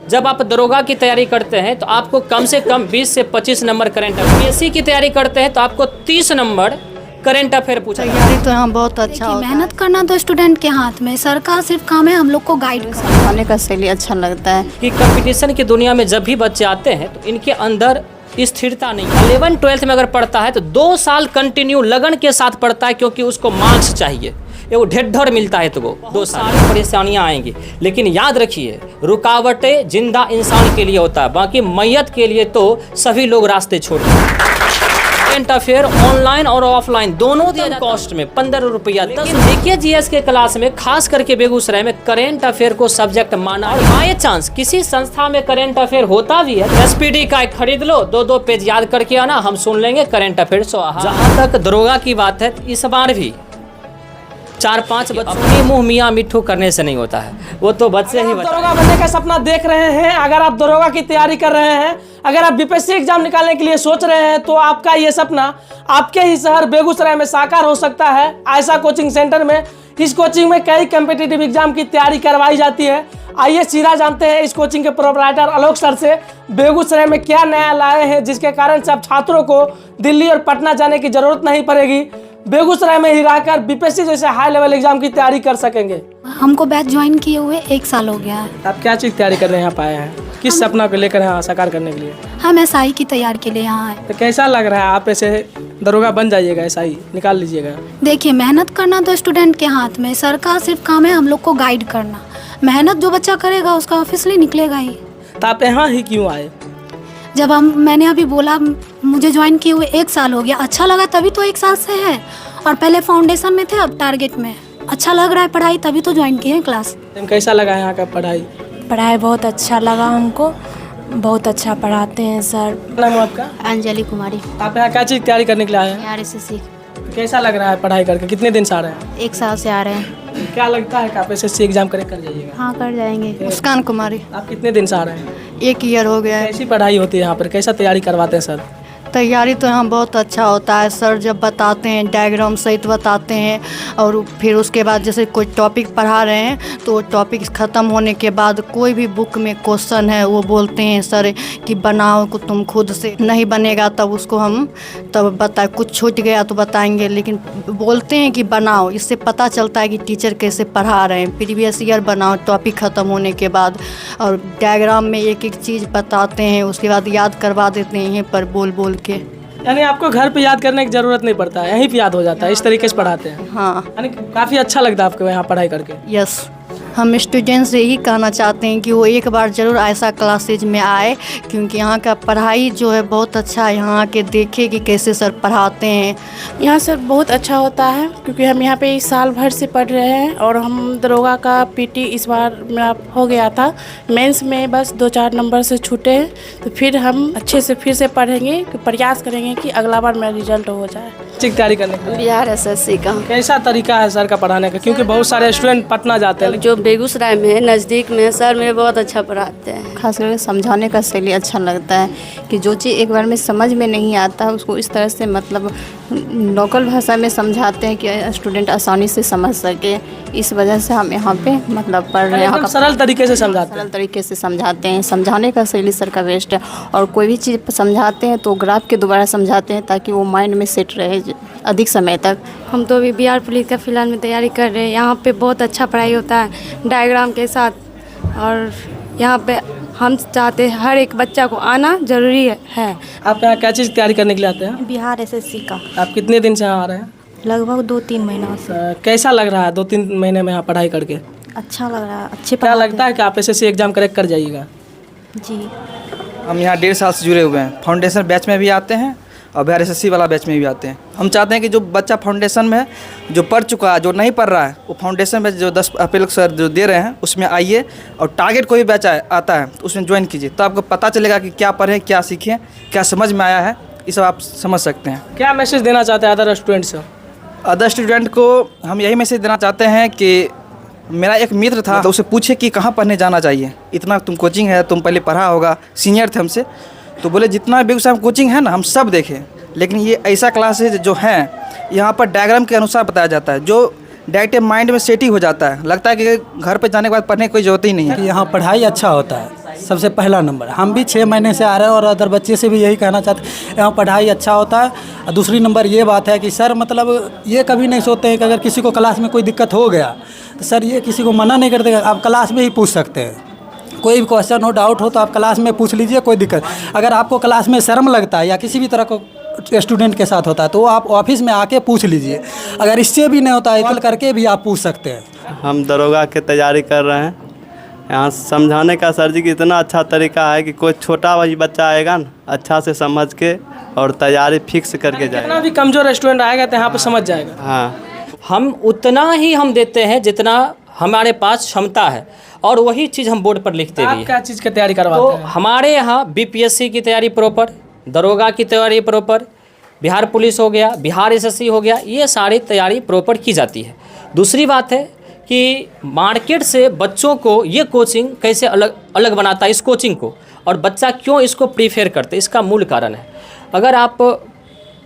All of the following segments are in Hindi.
जब आप दरोगा की तैयारी करते हैं तो आपको कम से कम 20 से 25 नंबर करंट अफेयर, पीएससी की तैयारी करते हैं तो आपको 30 नंबर करंट अफेयर पूछा जाता है। तैयारी तो यहाँ बहुत अच्छा होता है। मेहनत करना तो स्टूडेंट के हाथ में, सर का सिर्फ काम है हम लोग को गाइड करना। समझाने का शैली अच्छा लगता है कि कंपटीशन की दुनिया में जब भी बच्चे आते हैं तो इनके अंदर स्थिरता नहीं है। 11-12 में अगर पढ़ता है तो 2 साल कंटिन्यू लगन के साथ पढ़ता है, क्योंकि उसको मार्क्स चाहिए, वो ढेर मिलता है तो वो 2 साल परेशानियां आएंगी। लेकिन याद रखिए, रुकावटें जिंदा इंसान के लिए होता है, बाकी मैयत के लिए तो सभी लोग रास्ते छोड़ते हैं। करंट अफेयर ऑनलाइन और ऑफलाइन दोनों कॉस्ट में 15 रुपया 10। देखिए जीएस के क्लास में खास करके बेगूसराय में करंट अफेयर को सब्जेक्ट माना, और बाय चांस किसी संस्था में करंट अफेयर होता भी है, एसपीडी का एक खरीद लो, 2-2 पेज याद करके आना, हम सुन लेंगे करंट अफेयर। जहाँ तक दरोगा की बात है, इस बार भी 4-5 बच्चों अपनी मुँह मियाँ मिट्ठू करने से नहीं होता है, वो तो बच्चे ही दरोगा बनने का सपना देख रहे हैं, अगर आप दरोगा की तैयारी कर रहे हैं, अगर आप बीपीएससी एग्जाम निकालने के लिए सोच रहे हैं, तो आपका ये सपना आपके ही शहर बेगूसराय में साकार हो सकता है। ऐसा कोचिंग सेंटर में, इस कोचिंग में कई कम्पिटिटिव एग्जाम की तैयारी करवाई जाती है। आइए सीधा जानते हैं इस कोचिंग के प्रोपराइटर आलोक सर से, बेगूसराय में क्या नया लाए हैं जिसके कारण से अब छात्रों को दिल्ली और पटना जाने की जरूरत नहीं पड़ेगी, बेगूसराय में ही रहकर बीपीएससी जैसे हाई लेवल एग्जाम की तैयारी कर सकेंगे। हमको बैच ज्वाइन किए हुए 1 साल हो गया है। आप क्या चीज़ तैयारी करने यहाँ पाए हैं, किस सपना को लेकर यहाँ साकार करने के लिए? हम एसआई की तैयारी के लिए यहाँ आए। तो कैसा लग रहा है, आप ऐसे दरोगा बन जाइएगा, एसआई निकाल लीजिएगा? देखिए, मेहनत करना तो स्टूडेंट के हाथ में, सर का सिर्फ काम है हम लोग को गाइड करना। मेहनत जो बच्चा करेगा उसका ऑफिसली निकलेगा ही। तो आप यहाँ ही क्यों आए? जब मैंने अभी बोला मुझे ज्वाइन किए हुए 1 साल हो गया, अच्छा लगा तभी तो 1 साल से है, और पहले फाउंडेशन में थे, अब टारगेट में। अच्छा लग रहा है पढ़ाई, तभी तो ज्वाइन किए हैं क्लास। कैसा लगा यहाँ का पढ़ाई? पढ़ाई बहुत अच्छा लगा हमको, बहुत अच्छा पढ़ाते हैं सर। नाम है आपका? अंजलि कुमारी। आप यहाँ क्या चीज़ तैयारी करने के लिए आए हैं? RSSC। कैसा लग रहा है पढ़ाई करके, कितने दिन से आ रहे हैं? 1 साल से आ रहे हैं। क्या लगता है कि आप एसएससी एग्जाम क्रैक कर जाइएगा? हाँ, कर जाएंगे। मुस्कान कुमारी। आप कितने दिन से आ रहे हैं? 1 ईयर हो गया है। कैसी पढ़ाई होती है यहाँ पर, कैसा तैयारी करवाते हैं सर? तैयारी तो यहाँ बहुत अच्छा होता है। सर जब बताते हैं डायग्राम सहित बताते हैं, और फिर उसके बाद जैसे कोई टॉपिक पढ़ा रहे हैं तो टॉपिक ख़त्म होने के बाद कोई भी बुक में क्वेश्चन है वो बोलते हैं सर कि बनाओ को तुम खुद से, नहीं बनेगा तब उसको हम तब बताए, कुछ छूट गया तो बताएंगे, लेकिन बोलते हैं कि बनाओ। इससे पता चलता है कि टीचर कैसे पढ़ा रहे हैं। प्रीवियस ईयर बनाओ टॉपिक ख़त्म होने के बाद, और डायग्राम में एक एक चीज़ बताते हैं, उसके बाद याद करवा देते हैं यहीं पर बोल बोल के। यानी आपको घर पे याद करने की ज़रूरत नहीं पड़ता है, यहीं पे याद हो जाता है, इस तरीके से पढ़ाते हैं? हाँ। यानी काफ़ी अच्छा लगता है आपको यहाँ पढ़ाई करके? यस। हम स्टूडेंट से यही कहना चाहते हैं कि वो एक बार ज़रूर ऐसा क्लासेज में आए, क्योंकि यहाँ का पढ़ाई जो है बहुत अच्छा है। यहाँ आके देखे कि कैसे सर पढ़ाते हैं। यहाँ सर बहुत अच्छा होता है, क्योंकि हम यहाँ पे इस साल भर से पढ़ रहे हैं, और हम दरोगा का पीटी इस बार मेरा हो गया था। मेंस में बस 2-4 नंबर से छूटे हैं, तो फिर हम अच्छे से फिर से पढ़ेंगे, प्रयास करेंगे कि अगला बार मेरा रिजल्ट हो जाए। तैयारी करने के लिए बिहार SSC का कैसा तरीका है सर का पढ़ाने का, क्योंकि बहुत सारे स्टूडेंट पटना जाते हैं? जो बेगूसराय में है, नज़दीक में है, सर मेरे बहुत अच्छा पढ़ाते हैं। खास करके समझाने का शैली अच्छा लगता है कि जो चीज़ एक बार में समझ में नहीं आता उसको इस तरह से मतलब लोकल भाषा में समझाते हैं कि स्टूडेंट आसानी से समझ सके। इस वजह से हम यहाँ पे मतलब पढ़ रहे हैं। यहाँ का सरल तरीके से समझाते हैं? सरल तरीके से समझाते हैं। समझाने का शैली सर का बेस्ट है, और कोई भी चीज़ समझाते हैं तो ग्राफ के दोबारा समझाते हैं ताकि वो माइंड में सेट रहे अधिक समय तक। हम तो अभी बिहार पुलिस का फिलहाल में तैयारी कर रहे हैं। यहाँ पे बहुत अच्छा पढ़ाई होता है डायग्राम के साथ, और यहाँ पे हम चाहते हैं हर एक बच्चा को आना ज़रूरी है। आप यहाँ क्या चीज़ तैयारी करने के लिए आते हैं? बिहार SSC का। आप कितने दिन से यहाँ आ रहे हैं? लगभग 2-3 महीना से। कैसा लग रहा है 2-3 महीने में यहाँ पढ़ाई करके? अच्छा लग रहा है, अच्छे क्या लगता है कि आप एसएससी एग्जाम क्रैक कर जाइएगा? जी। हम यहाँ 1.5 साल से जुड़े हुए हैं। फाउंडेशन बैच में भी आते हैं और बिहार SSC वाला बैच में भी आते हैं। हम चाहते हैं कि जो बच्चा फाउंडेशन में है, जो पढ़ चुका है, जो नहीं पढ़ रहा है, वो फाउंडेशन में जो 10 अप्रैल सर जो दे रहे हैं उसमें आइए, और टारगेट कोई भी बैच आता है तो उसमें ज्वाइन कीजिए, तो आपको पता चलेगा कि क्या पढ़ें, क्या सीखें, क्या समझ में आया है, ये सब आप समझ सकते हैं। क्या मैसेज देना चाहते हैं अदर स्टूडेंट्स को? अदर स्टूडेंट को हम यही मैसेज देना चाहते हैं कि मेरा एक मित्र था, तो उसे पूछे कि कहाँ पढ़ने जाना चाहिए, इतना तुम कोचिंग है, तुम पहले पढ़ा होगा, सीनियर थे हमसे, तो बोले जितना बेगूसराय में कोचिंग है ना हम सब देखें, लेकिन ये ऐसा क्लासेज जो हैं यहाँ पर डायग्राम के अनुसार बताया जाता है, जो डायरेक्ट माइंड में सेट ही हो जाता है, लगता है कि घर पे जाने के बाद पढ़ने की कोई ज़रूरत ही नहीं है। यहाँ पढ़ाई अच्छा होता है, सबसे पहला नंबर। हम भी 6 महीने से आ रहे हैं और अदर बच्चे से भी यही कहना चाहते हैं, यहाँ पढ़ाई अच्छा होता है। और दूसरी नंबर ये बात है कि सर मतलब ये कभी नहीं सोचते हैं कि अगर किसी को क्लास में कोई दिक्कत हो गया तो सर ये किसी को मना नहीं करते, आप क्लास में ही पूछ सकते हैं। कोई भी क्वेश्चन हो, डाउट हो तो आप क्लास में पूछ लीजिए, कोई दिक्कत। अगर आपको क्लास में शर्म लगता है या किसी भी तरह को स्टूडेंट के साथ होता है तो आप ऑफिस में आके पूछ लीजिए। अगर इससे भी नहीं होता है कल करके भी आप पूछ सकते हैं। हम दरोगा की तैयारी कर रहे हैं। यहाँ समझाने का सर जी की इतना अच्छा तरीका है कि कोई छोटा वही बच्चा आएगा ना, अच्छा से समझ के और तैयारी फिक्स करके जाएगा। जितना भी कमज़ोर स्टूडेंट आएगा तो यहाँ पर समझ जाएगा। हाँ, हम उतना ही हम देते हैं जितना हमारे पास क्षमता है, और वही चीज़ हम बोर्ड पर लिखते भी आप हैं। क्या चीज़ की तैयारी तो करवाते हैं? हमारे यहाँ बीपीएससी की तैयारी प्रॉपर, दरोगा की तैयारी प्रॉपर, बिहार पुलिस हो गया, बिहार एसएससी हो गया, ये सारी तैयारी प्रॉपर की जाती है। दूसरी बात है कि मार्केट से बच्चों को ये कोचिंग कैसे अलग बनाता है इस कोचिंग को, और बच्चा क्यों इसको प्रीफेयर करते, इसका मूल कारण है। अगर आप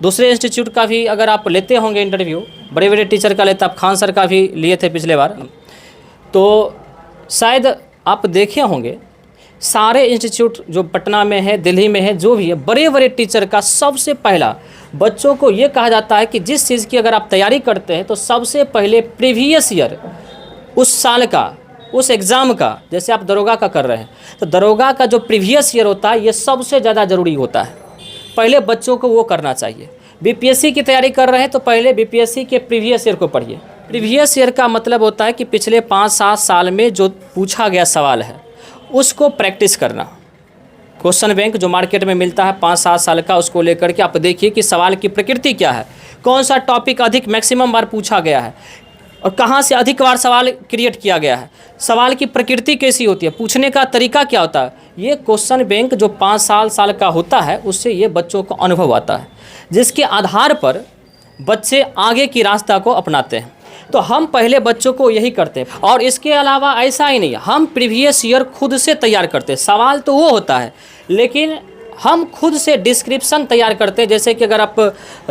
दूसरे इंस्टीट्यूट का भी अगर आप लेते होंगे इंटरव्यू, बड़े बड़े टीचर का लेते, आप खान सर का भी लिए थे पिछले बार, तो शायद आप देखे होंगे सारे इंस्टीट्यूट जो पटना में है, दिल्ली में है, जो भी है, बड़े बड़े टीचर का सबसे पहला बच्चों को ये कहा जाता है कि जिस चीज़ की अगर आप तैयारी करते हैं तो सबसे पहले प्रीवियस ईयर उस साल का, उस एग्ज़ाम का, जैसे आप दरोगा का कर रहे हैं तो दरोगा का जो प्रीवियस ईयर होता है ये सबसे ज़्यादा ज़रूरी होता है। पहले बच्चों को वो करना चाहिए। बीपीएससी की तैयारी कर रहे हैं तो पहले बीपीएससी के प्रीवियस ईयर को पढ़िए। प्रीवियस ईयर का मतलब होता है कि पिछले 5-7 साल में जो पूछा गया सवाल है उसको प्रैक्टिस करना। क्वेश्चन बैंक जो मार्केट में मिलता है 5-7 साल का, उसको लेकर के आप देखिए कि सवाल की प्रकृति क्या है, कौन सा टॉपिक अधिक मैक्सिमम बार पूछा गया है और कहाँ से अधिक बार सवाल क्रिएट किया गया है, सवाल की प्रकृति कैसी होती है, पूछने का तरीका क्या होता है। ये क्वेश्चन बैंक जो 5 साल का होता है उससे ये बच्चों को अनुभव आता है, जिसके आधार पर बच्चे आगे की रास्ता को अपनाते हैं। तो हम पहले बच्चों को यही करते हैं, और इसके अलावा ऐसा ही नहीं, हम प्रीवियस ईयर खुद से तैयार करते हैं। सवाल तो वो होता है लेकिन हम खुद से डिस्क्रिप्शन तैयार करते हैं। जैसे कि अगर आप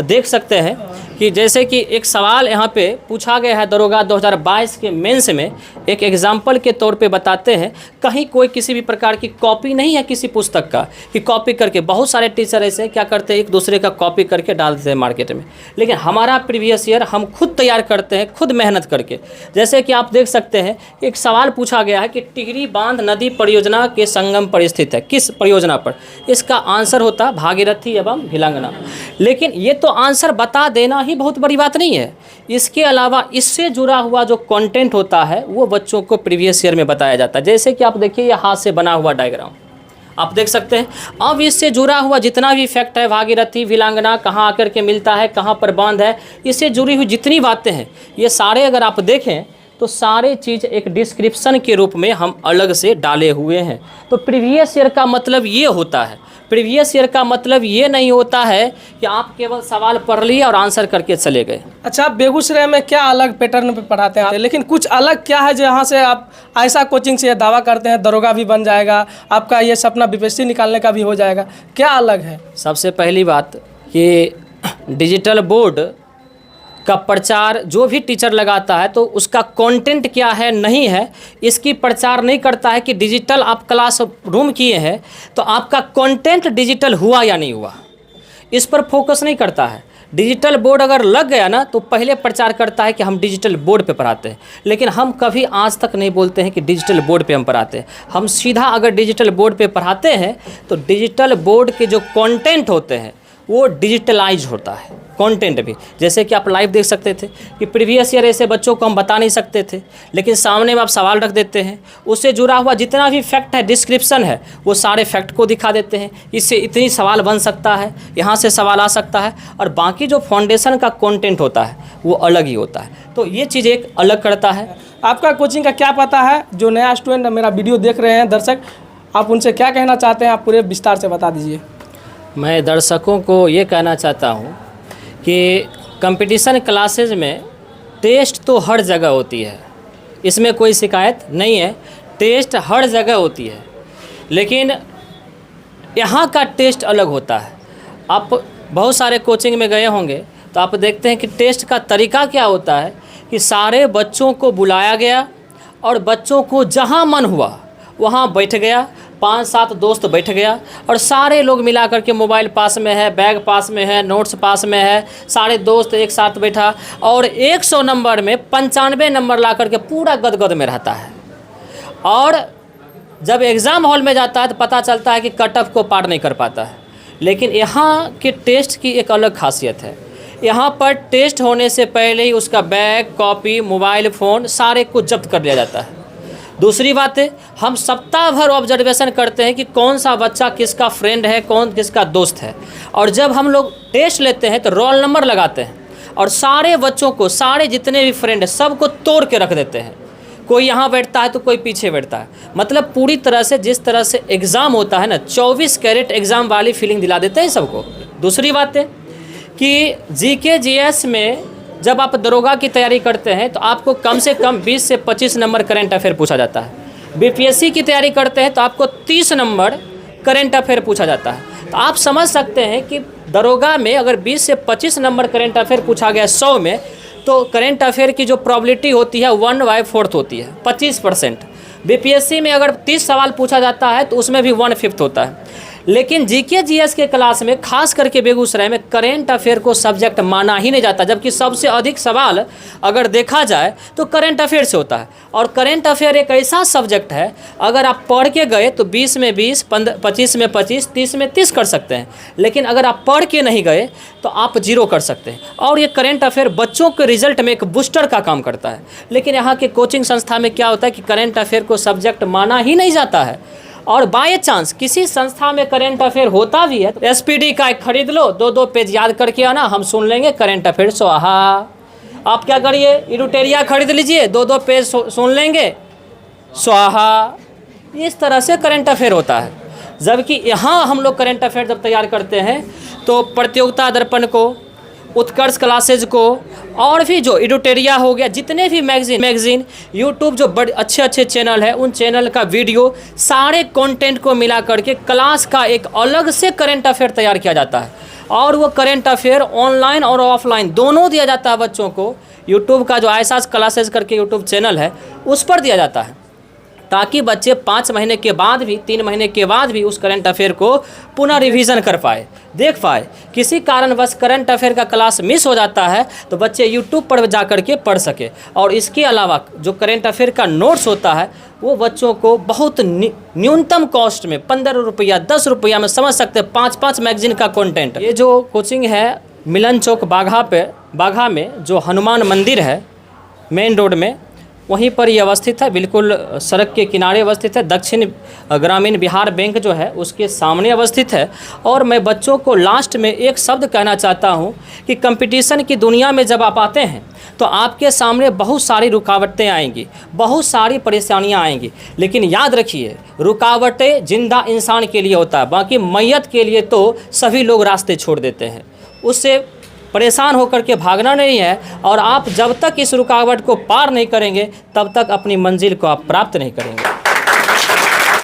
देख सकते हैं कि जैसे कि एक सवाल यहाँ पे पूछा गया है दरोगा 2022 के मेंस में, एक एग्जाम्पल के तौर पे बताते हैं। कहीं कोई किसी भी प्रकार की कॉपी नहीं है किसी पुस्तक का कि कॉपी करके, बहुत सारे टीचर ऐसे क्या करते हैं एक दूसरे का कॉपी करके डाल देते हैं मार्केट में, लेकिन हमारा प्रीवियस ईयर हम खुद तैयार करते हैं, खुद मेहनत करके। जैसे कि आप देख सकते हैं एक सवाल पूछा गया है कि टिहरी बांध नदी परियोजना के संगम पर स्थित है, किस परियोजना पर? इसका आंसर होता भागीरथी एवं भिलंगना। लेकिन ये तो आंसर बता देना ही बहुत बड़ी बात नहीं है, इसके अलावा इससे जुड़ा हुआ जो कंटेंट होता है वो बच्चों को प्रीवियस ईयर में बताया जाता है। जैसे कि आप देखिए ये हाथ से बना हुआ डायग्राम आप देख सकते हैं। अब इससे जुड़ा हुआ जितना भी फैक्ट है, भागीरथी भिलंगना कहाँ आकर के मिलता है, कहाँ पर बांध है, इससे जुड़ी हुई जितनी बातें हैं ये सारे अगर आप देखें तो सारे चीज़ एक डिस्क्रिप्शन के रूप में हम अलग से डाले हुए हैं। तो प्रीवियस ईयर का मतलब ये होता है। प्रीवियस ईयर का मतलब ये नहीं होता है कि आप केवल सवाल पढ़ लिए और आंसर करके चले गए। अच्छा, बेगूसराय में क्या अलग पैटर्न पे पढ़ाते हैं, लेकिन कुछ अलग क्या है जो यहाँ से आप ऐसा कोचिंग से दावा करते हैं दरोगा भी बन जाएगा, आपका ये सपना बीपीएससी निकालने का भी हो जाएगा, क्या अलग है? सबसे पहली बात कि डिजिटल बोर्ड का प्रचार जो भी टीचर लगाता है तो उसका कंटेंट क्या है नहीं है इसकी प्रचार नहीं करता है कि डिजिटल आप क्लास रूम किए हैं तो आपका कंटेंट डिजिटल हुआ या नहीं हुआ, इस पर फोकस नहीं करता है। डिजिटल बोर्ड अगर लग गया ना तो पहले प्रचार करता है कि हम डिजिटल बोर्ड पे पढ़ाते हैं, लेकिन हम कभी आज तक नहीं बोलते हैं कि डिजिटल बोर्ड पे हम पढ़ाते हैं। हम सीधा अगर डिजिटल बोर्ड पे पढ़ाते हैं तो डिजिटल बोर्ड के जो कंटेंट होते हैं वो डिजिटलाइज होता है, कंटेंट भी। जैसे कि आप लाइव देख सकते थे कि प्रीवियस ईयर ऐसे बच्चों को हम बता नहीं सकते थे, लेकिन सामने में आप सवाल रख देते हैं, उससे जुड़ा हुआ जितना भी फैक्ट है, डिस्क्रिप्शन है, वो सारे फैक्ट को दिखा देते हैं। इससे इतनी सवाल बन सकता है, यहाँ से सवाल आ सकता है, और बाकी जो फाउंडेशन का कंटेंट होता है वो अलग ही होता है। तो ये चीज़ एक अलग करता है। आपका कोचिंग का क्या पता है? जो नया स्टूडेंट मेरा वीडियो देख रहे हैं दर्शक, आप उनसे क्या कहना चाहते हैं, आप पूरे विस्तार से बता दीजिए। मैं दर्शकों को ये कहना चाहता हूँ कि कंपटीशन क्लासेज में टेस्ट तो हर जगह होती है, इसमें कोई शिकायत नहीं है, टेस्ट हर जगह होती है, लेकिन यहाँ का टेस्ट अलग होता है। आप बहुत सारे कोचिंग में गए होंगे तो आप देखते हैं कि टेस्ट का तरीका क्या होता है कि सारे बच्चों को बुलाया गया और बच्चों को जहाँ मन हुआ वहाँ बैठ गया, 5-7 दोस्त बैठ गया और सारे लोग मिला करके मोबाइल पास में है, बैग पास में है, नोट्स पास में है, सारे दोस्त एक साथ बैठा और 100 नंबर में 95 नंबर ला करके पूरा गदगद में रहता है। और जब एग्ज़ाम हॉल में जाता है तो पता चलता है कि कट ऑफ को पार नहीं कर पाता है। लेकिन यहाँ के टेस्ट की एक अलग खासियत है। यहाँ पर टेस्ट होने से पहले ही उसका बैग, कॉपी, मोबाइल फ़ोन सारे कुछ जब्त कर लिया जाता है। दूसरी बात है, हम सप्ताह भर ऑब्जर्वेशन करते हैं कि कौन सा बच्चा किसका फ्रेंड है, कौन किसका दोस्त है। और जब हम लोग टेस्ट लेते हैं तो रोल नंबर लगाते हैं और सारे बच्चों को, सारे जितने भी फ्रेंड हैं सबको तोड़ के रख देते हैं। कोई यहाँ बैठता है तो कोई पीछे बैठता है। मतलब पूरी तरह से जिस तरह से एग्ज़ाम होता है ना, 24 कैरेट एग्ज़ाम वाली फीलिंग दिला देते हैं सबको। दूसरी बात है कि जीके जीएस में जब आप दरोगा की तैयारी करते हैं तो आपको कम से कम 20 से 25 नंबर करंट अफेयर पूछा जाता है। बीपीएससी की तैयारी करते हैं तो आपको 30 नंबर करंट अफेयर पूछा जाता है। तो आप समझ सकते हैं कि दरोगा में अगर 20 से 25 नंबर करंट अफेयर पूछा गया 100 में, तो करंट अफेयर की जो प्रोबेबिलिटी होती है 1/4 होती है, 25%। बीपीएससी में अगर 30 सवाल पूछा जाता है तो उसमें भी 1/5 होता है। लेकिन जीके जीएस के क्लास में खास करके बेगूसराय में करेंट अफेयर को सब्जेक्ट माना ही नहीं जाता, जबकि सबसे अधिक सवाल अगर देखा जाए तो करेंट अफेयर से होता है। और करेंट अफेयर एक ऐसा सब्जेक्ट है, अगर आप पढ़ के गए तो 20 में 20, 25 में 25, 30 में 30 कर सकते हैं। लेकिन अगर आप पढ़ के नहीं गए तो आप 0 कर सकते हैं। और ये करेंट अफेयर बच्चों के रिजल्ट में एक बूस्टर का काम करता है। लेकिन यहाँ के कोचिंग संस्था में क्या होता है कि करेंट अफेयर को सब्जेक्ट माना ही नहीं जाता है। और बाय चांस किसी संस्था में करेंट अफेयर होता भी है तो एसपीडी का एक खरीद लो, 2-2 पेज याद करके आना, हम सुन लेंगे करेंट अफेयर स्वाहा। आप क्या करिए, इडुटेरिया खरीद लीजिए, 2-2 पेज सुन लेंगे स्वाहा। इस तरह से करेंट अफेयर होता है। जबकि यहाँ हम लोग करेंट अफेयर जब तैयार करते हैं तो प्रतियोगिता दर्पण को, उत्कर्ष क्लासेज को, और भी जो इडुटेरिया हो गया, जितने भी मैगजीन यूट्यूब जो बड़े अच्छे चैनल है, उन चैनल का वीडियो, सारे कंटेंट को मिला करके क्लास का एक अलग से करंट अफेयर तैयार किया जाता है। और वो करंट अफेयर ऑनलाइन और ऑफलाइन दोनों दिया जाता है बच्चों को। यूट्यूब का जो आईएसआस क्लासेज करके यूट्यूब चैनल है उस पर दिया जाता है, ताकि बच्चे 5 महीने के बाद भी, 3 महीने के बाद भी उस करंट अफेयर को पुनः रिवीजन कर पाए, देख पाए। किसी कारणवश करंट अफेयर का क्लास मिस हो जाता है तो बच्चे यूट्यूब पर जा कर के पढ़ सके। और इसके अलावा जो करंट अफेयर का नोट्स होता है वो बच्चों को बहुत न्यूनतम कॉस्ट में 15 रुपया, 10 रुपया में समझ सकते हैं 5-5 मैगजीन का कंटेंट। ये जो कोचिंग है मिलन चौक बाघा में जो हनुमान मंदिर है मेन रोड में, वहीं पर ये अवस्थित है, बिल्कुल सड़क के किनारे अवस्थित है। दक्षिण ग्रामीण बिहार बैंक जो है उसके सामने अवस्थित है। और मैं बच्चों को लास्ट में एक शब्द कहना चाहता हूँ कि कंपटीशन की दुनिया में जब आप आते हैं तो आपके सामने बहुत सारी रुकावटें आएंगी, बहुत सारी परेशानियाँ आएंगी। लेकिन याद रखिए, रुकावटें जिंदा इंसान के लिए होता है, बाकी मैयत के लिए तो सभी लोग रास्ते छोड़ देते हैं। उससे परेशान होकर के भागना नहीं है। और आप जब तक इस रुकावट को पार नहीं करेंगे तब तक अपनी मंजिल को आप प्राप्त नहीं करेंगे।